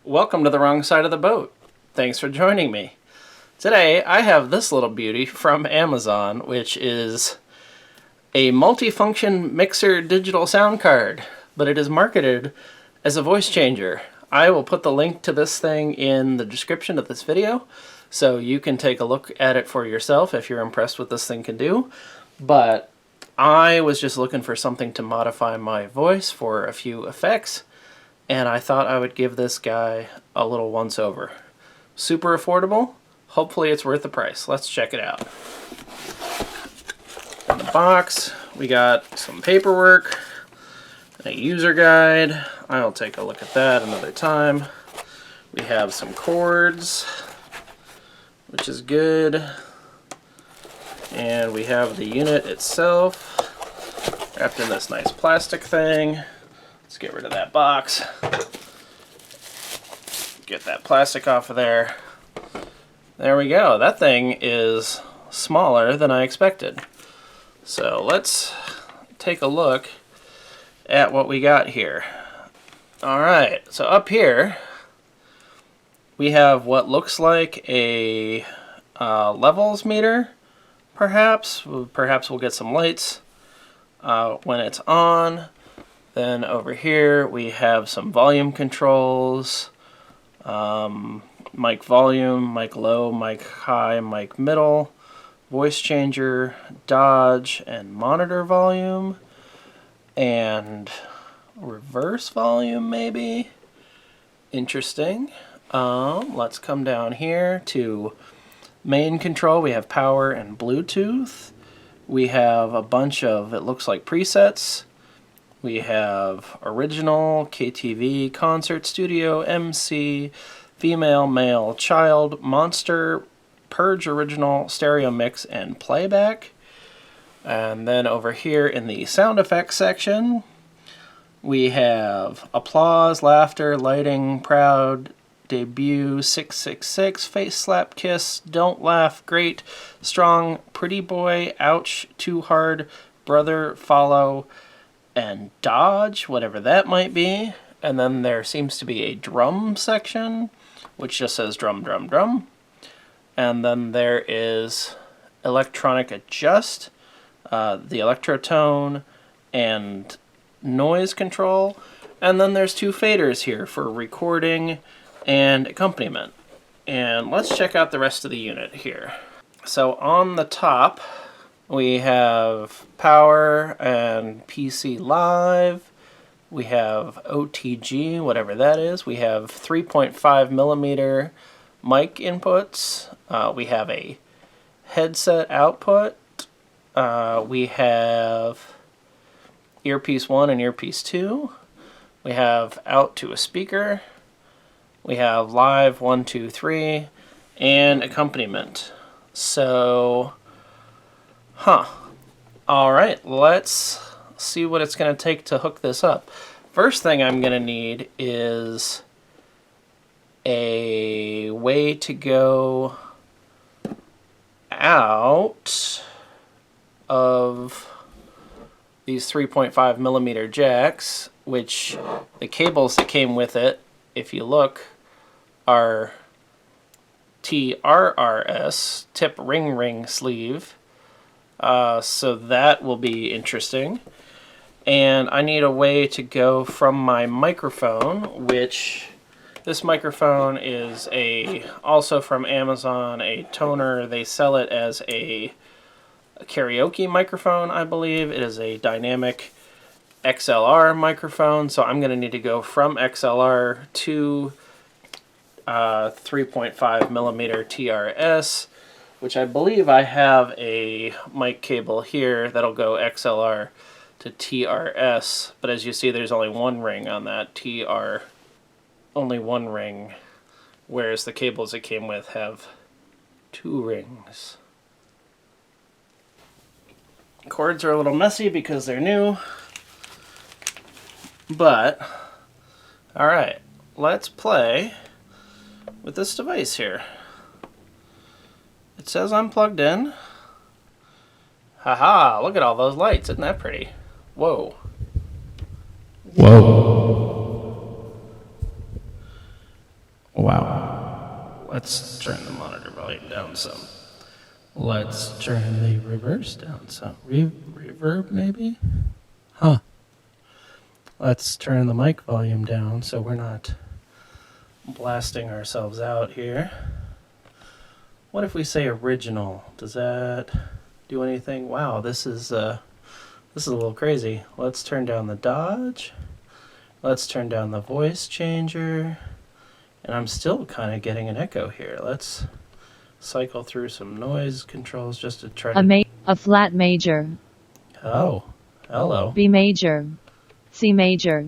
Welcome to the wrong side of the boat. Thanks for joining me. Today I have this little beauty from Amazon, which is a multifunction mixer digital sound card, but it is marketed as a voice changer. I will put the link to this thing in the description of this video, so you can take a look at it for yourself if you're impressed with what this thing can do. But I was just looking for something to modify my voice for a few effects, and I thought I would give this guy a little once-over. Super affordable. Hopefully it's worth the price. Let's check it out. In the box, we got some paperwork, a user guide. I'll take a look at that another time. We have some cords, which is good. And we have the unit itself, wrapped in this nice plastic thing. Let's get rid of that box. Get that plastic off of there. There we go. That thing is smaller than I expected. So let's take a look at what we got here. Alright, so up here we have what looks like a levels meter, perhaps. Perhaps we'll get some lights when it's on. Then over here we have some volume controls, mic volume, mic low, mic high, mic middle, voice changer, dodge, and monitor volume, and reverse volume maybe. Interesting. Let's come down here to main control. We have power and Bluetooth. We have a bunch of, it looks like, presets. We have original, KTV, concert, studio, MC, female, male, child, monster, purge original, stereo mix, and playback. And then over here in the sound effects section, we have applause, laughter, lighting, proud, debut, 666, face slap, kiss, don't laugh, great, strong, pretty boy, ouch, too hard, brother, follow, and dodge, whatever that might be. And then there seems to be a drum section, which just says drum, drum, drum. And then there is electronic adjust, the electrotone, and noise control. And then there's two faders here for recording and accompaniment. And let's check out the rest of the unit here. So on the top, we have power and PC Live. We have OTG, whatever that is. We have 3.5 millimeter mic inputs. We have a headset output. We have earpiece 1 and earpiece 2. We have out to a speaker. We have live 1, 2, 3, and accompaniment. So, alright, let's see what it's going to take to hook this up. First thing I'm going to need is a way to go out of these 3.5 millimeter jacks, which the cables that came with it, if you look, are TRRS, tip ring sleeve. So that will be interesting. And I need a way to go from my microphone, which this microphone is also from Amazon, a toner. They sell it as a karaoke microphone, I believe. It is a dynamic XLR microphone, so I'm going to need to go from XLR to 3.5 millimeter TRS, which I believe I have a mic cable here that'll go XLR to TRS, but as you see there's only one ring on that only one ring, whereas the cables it came with have 2 rings. Cords are a little messy because they're new, but alright, let's play with this device here. It says I'm plugged in. Haha, look at all those lights, isn't that pretty? Whoa. Whoa. Wow. Let's turn the monitor volume down some. Let's turn the reverse down some. Reverb, maybe? Huh. Let's turn the mic volume down so we're not blasting ourselves out here. What if we say original? Does that do anything? Wow, this is a little crazy. Let's turn down the Dodge. Let's turn down the voice changer. And I'm still kind of getting an echo here. Let's cycle through some noise controls just to try to... A flat major. Oh, hello. B major. C major.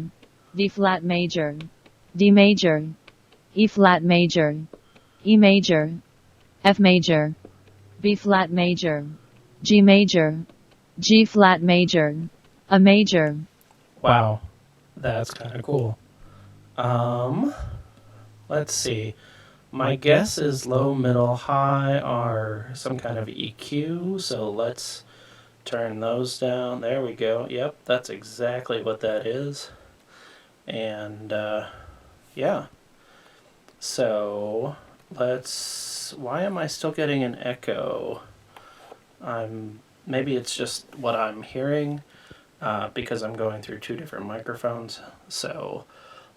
D flat major. D major. E flat major. E major. F major. B flat major. G major. G flat major. A major. Wow, that's kind of cool. Let's see. My guess is low, middle, high are some kind of EQ, so let's turn those down. There we go. Yep, that's exactly what that is. And, yeah. So, why am I still getting an echo? Maybe it's just what I'm hearing, because I'm going through two different microphones. So,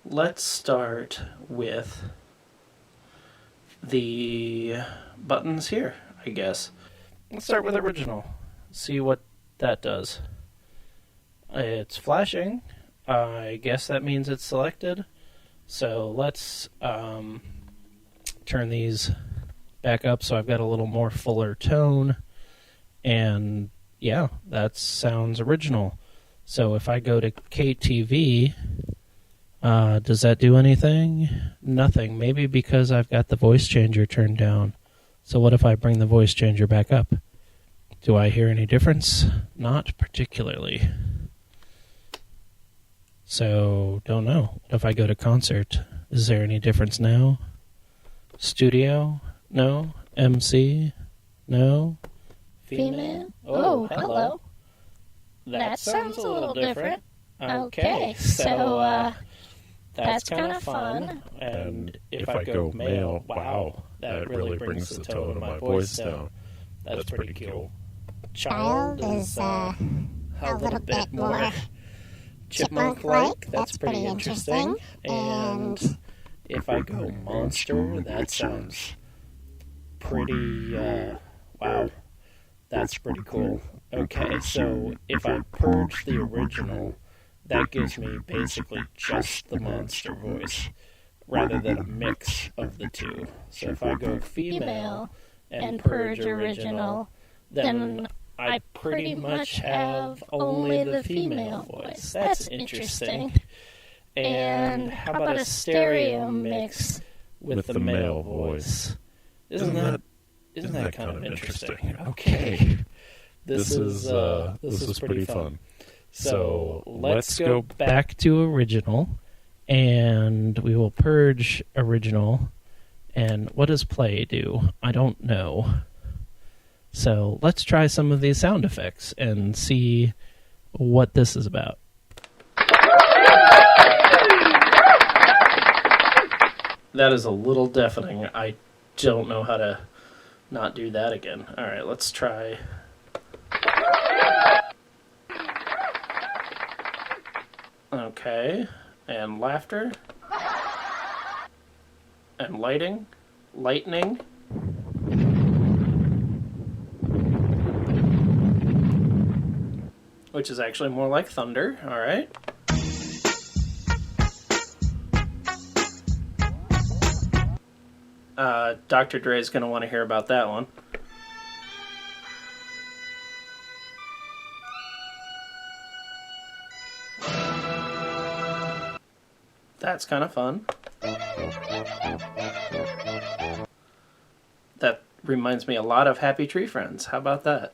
let's start with the buttons here, I guess. Let's start with original. See what that does. It's flashing. I guess that means it's selected. So let's turn these back up so I've got a little more fuller tone. And yeah, that sounds original. So if I go to KTV, does that do anything? Nothing. Maybe because I've got the voice changer turned down. So what if I bring the voice changer back up? Do I hear any difference? Not particularly. So, don't know. What if I go to concert? Is there any difference now? Studio? No. MC? No. Female? Oh, hello. That sounds a little different. Okay, so, that's kind of fun. And if I go male, wow, that really brings the tone of my voice down. That's pretty cool. Child is, a little bit more chipmunk-like. That's pretty interesting. And if I go monster, that sounds pretty, wow, that's pretty cool. Okay, so if I purge the original, that gives me basically just the monster voice, rather than a mix of the two. So if I go female and purge original, then I pretty much have only the female voice. That's interesting. And how about a stereo mix with the male voice? Isn't that kind of interesting? Okay. This is pretty fun. So let's go back to original, and we will purge original. And what does play do? I don't know. So let's try some of these sound effects and see what this is about. That is a little deafening. I don't know how to not do that again. All right, let's try. Okay, and laughter, and lightning, which is actually more like thunder. All right. Dr. Dre's going to want to hear about that one. That's kind of fun. That reminds me a lot of Happy Tree Friends. How about that?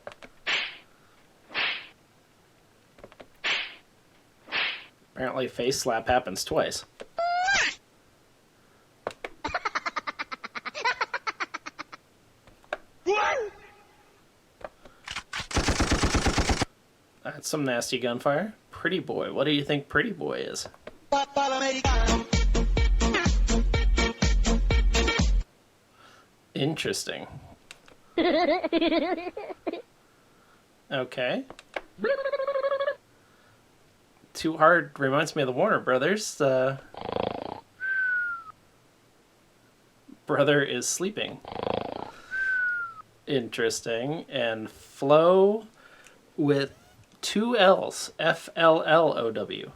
Apparently face slap happens twice. That's some nasty gunfire. Pretty Boy. What do you think Pretty Boy is? Interesting. Okay. Too Hard reminds me of the Warner Brothers. Brother is sleeping. Interesting. And Flow with two L's. Fllow.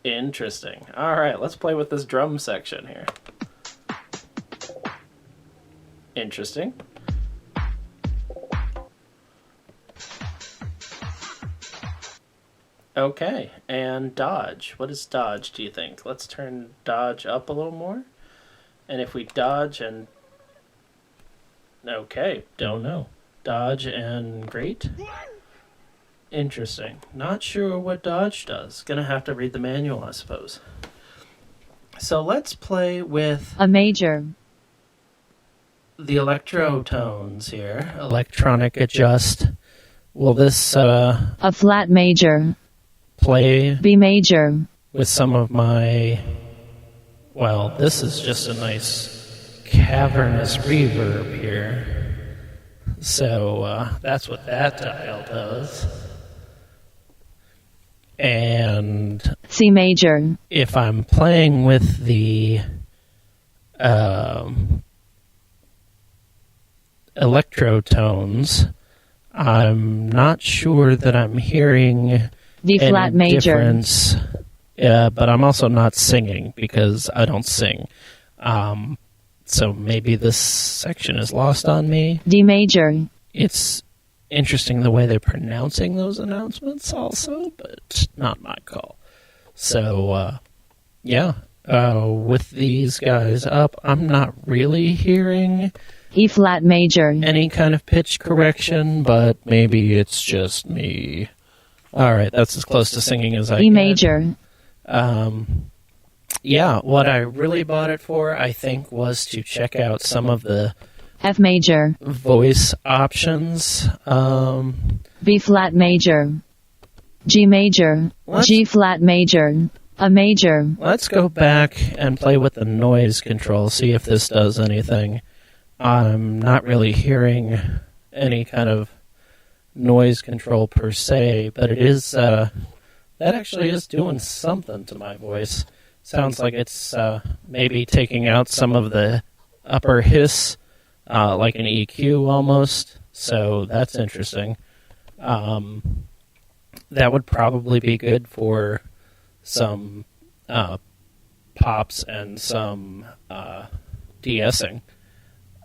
Interesting. All right, let's play with this drum section here. Interesting. Okay, and dodge. What is dodge, do you think? Let's turn dodge up a little more. And if we dodge and... Okay, don't know. Dodge and great? Interesting. Not sure what dodge does. Gonna have to read the manual, I suppose. So let's play with... A major. The electro tones here. Electronic adjust. Will this A flat major. play B major. with some of my... Well, this is just a nice cavernous reverb here. So that's what that dial does. And C major. if I'm playing with the electro tones, I'm not sure that I'm hearing D flat any major. difference. But I'm also not singing because I don't sing. So maybe this section is lost on me. D major. It's interesting the way they're pronouncing those announcements also, but not my call. So, with these guys up, I'm not really hearing E flat major. any kind of pitch correction, but maybe it's just me. All right, that's as close to singing as I E get. major. What I really bought it for, I think, was to check out some of the F major. voice options. B flat major. G major. What? G flat major. A major. Let's go back and play with the noise control, see if this does anything. I'm not really hearing any kind of noise control per se, but it is, that actually is doing something to my voice. Sounds like it's maybe taking out some of the upper hiss, like an EQ almost, so that's interesting. That would probably be good for some pops and some de-essing,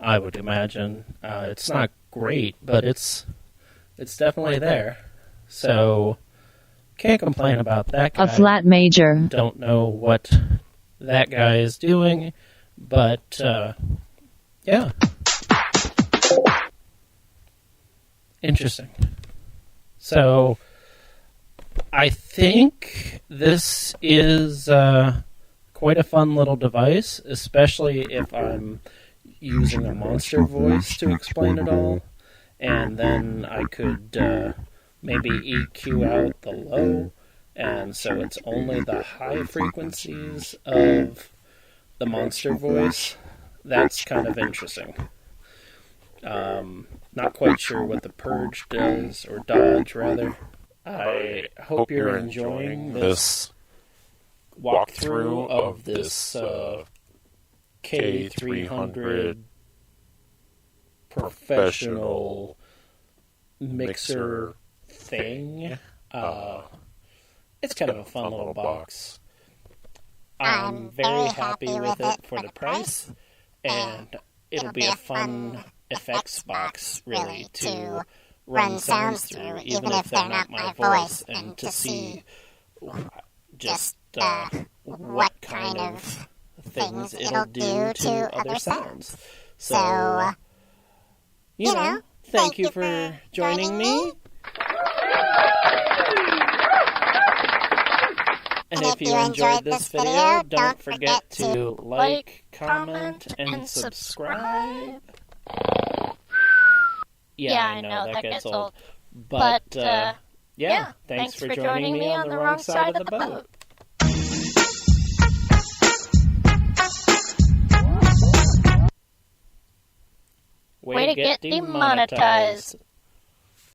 I would imagine. It's not great, but it's definitely there. So can't complain about that guy. A flat major. Don't know what that guy is doing, but yeah. Interesting. So I think this is quite a fun little device, especially if I'm using a monster voice to explain it all. And then I could maybe EQ out the low, and so it's only the high frequencies of the monster voice. That's kind of interesting. Not quite sure what the purge does, or dodge rather. I hope you're enjoying this walkthrough of this K300 professional mixer thing. It's kind of a fun little box. I'm very happy with it for the price, and it'll be a fun effects box, really, to run sounds through, even if they're not my voice, and to see just what kind of things it'll do to other sounds. So, thank you for joining me. And if you enjoyed this video, don't forget to like, comment, and subscribe. Yeah, I know, that gets old. But, yeah, thanks for joining me on the wrong side of the boat. Way to get demonetized.